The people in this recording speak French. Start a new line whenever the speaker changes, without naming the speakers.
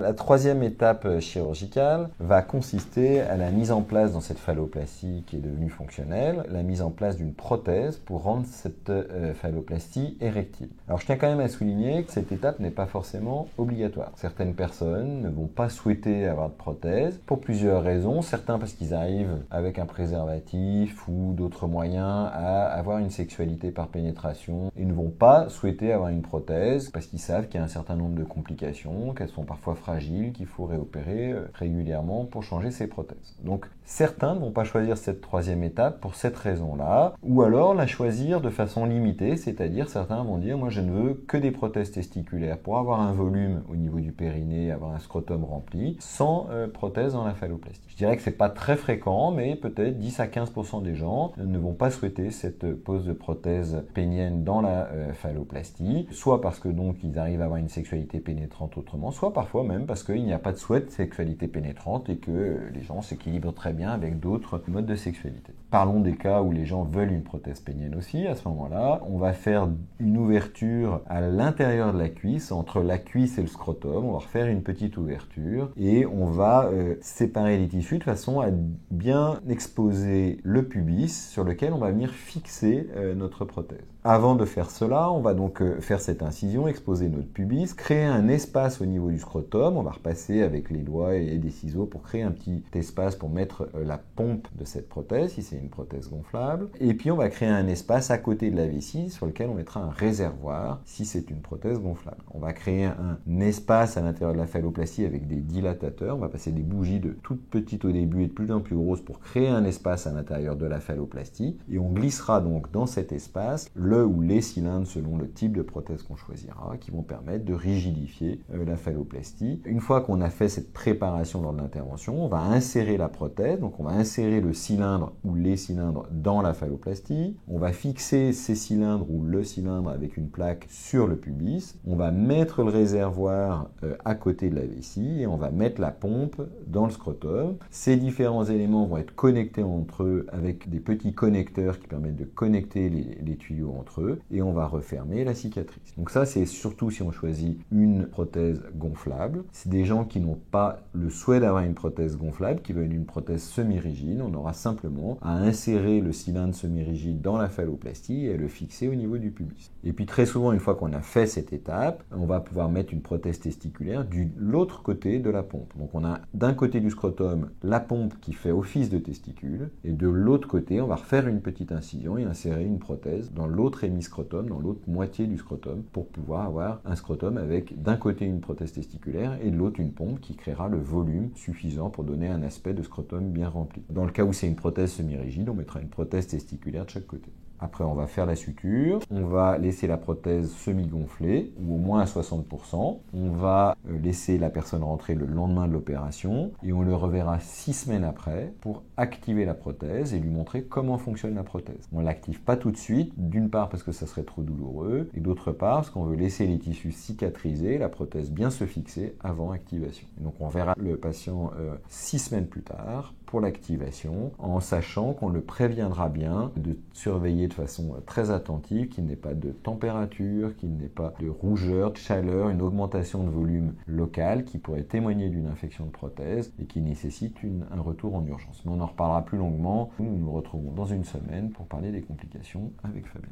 La troisième étape chirurgicale va consister à la mise en place dans cette phalloplastie qui est devenue fonctionnelle, la mise en place d'une prothèse pour rendre cette phalloplastie érectile. Alors je tiens quand même à souligner que cette étape n'est pas forcément obligatoire. Certaines personnes ne vont pas souhaiter avoir de prothèse pour plusieurs raisons. Certains parce qu'ils arrivent avec un préservatif ou d'autres moyens à avoir une sexualité par pénétration et ne vont pas souhaiter avoir une prothèse parce qu'ils savent qu'il y a un certain nombre de complications, qu'elles sont parfois fragiles, qu'il faut réopérer régulièrement pour changer ces prothèses. Donc certains ne vont pas choisir cette troisième étape pour cette raison-là, ou alors la choisir de façon limitée, c'est-à-dire certains vont dire moi je ne veux que des prothèses testiculaires pour avoir un volume au niveau du périnée, avoir un scrotum rempli, sans prothèse dans la phalloplastie. Je dirais que c'est pas très fréquent, mais peut-être 10 à 15% des gens ne vont pas souhaiter cette pose de prothèse pénienne dans la phalloplastie, soit parce que donc ils arrivent à avoir une sexualité pénétrante autrement, soit parfois même parce qu'il n'y a pas de souhait de sexualité pénétrante et que les gens s'équilibrent très bien avec d'autres modes de sexualité. Parlons des cas où les gens veulent une prothèse pénienne aussi. À ce moment-là, on va faire une ouverture à l'intérieur de la cuisse, entre la cuisse et le scrotum. On va refaire une petite ouverture et on va séparer les tissus de façon à bien exposer le pubis sur lequel on va venir fixer notre prothèse. Avant de faire cela, on va donc faire cette incision, exposer notre pubis, créer un espace au niveau du scrotum. On va repasser avec les doigts et des ciseaux pour créer un petit espace pour mettre la pompe de cette prothèse, si c'est une prothèse gonflable. Et puis on va créer un espace à côté de la vessie sur lequel on mettra un réservoir, si c'est une prothèse gonflable. On va créer un espace à l'intérieur de la phalloplastie avec des dilatateurs. On va passer des bougies de toutes petites au début et de plus en plus grosses pour créer un espace à l'intérieur de la phalloplastie. Et on glissera donc dans cet espace le ou les cylindres selon le type de prothèse qu'on choisira, qui vont permettre de rigidifier la phalloplastie. Une fois qu'on a fait cette préparation lors de l'intervention, on va insérer la prothèse, donc on va insérer le cylindre ou les cylindres dans la phalloplastie. On va fixer ces cylindres ou le cylindre avec une plaque sur le pubis. On va mettre le réservoir à côté de la vessie et on va mettre la pompe dans le scrotum. Ces différents éléments vont être connectés entre eux avec des petits connecteurs qui permettent de connecter les tuyaux entre eux et on va refermer la cicatrice. Donc ça, c'est surtout si on choisit une prothèse gonflable. C'est des gens qui n'ont pas le souhait d'avoir une prothèse gonflable, qui veulent une prothèse semi-rigide. On aura simplement à insérer le cylindre semi-rigide dans la phalloplastie et à le fixer au niveau du pubis. Et puis très souvent, une fois qu'on a fait cette étape, on va pouvoir mettre une prothèse testiculaire de l'autre côté de la pompe. Donc on a d'un côté du scrotum la pompe qui fait office de testicule et de l'autre côté, on va refaire une petite incision et insérer une prothèse dans l'autre hémiscrotum, dans l'autre moitié du scrotum, pour pouvoir avoir un scrotum avec d'un côté une prothèse testiculaire et de l'autre une pompe qui créera le volume suffisant pour donner un aspect de scrotum bien rempli. Dans le cas où c'est une prothèse semi-rigide, on mettra une prothèse testiculaire de chaque côté. Après, on va faire la suture, on va laisser la prothèse semi-gonflée, ou au moins à 60%. On va laisser la personne rentrer le lendemain de l'opération, et on le reverra 6 semaines après pour activer la prothèse et lui montrer comment fonctionne la prothèse. On ne l'active pas tout de suite, d'une part parce que ça serait trop douloureux, et d'autre part parce qu'on veut laisser les tissus cicatriser, la prothèse bien se fixer avant activation. Et donc on verra le patient 6 semaines plus tard pour l'activation, en sachant qu'on le préviendra bien de surveiller de façon très attentive qu'il n'y ait pas de température, qu'il n'y ait pas de rougeur, de chaleur, une augmentation de volume local qui pourrait témoigner d'une infection de prothèse et qui nécessite un retour en urgence. Mais on en reparlera plus longuement. Nous nous retrouvons dans une semaine pour parler des complications avec Fabien.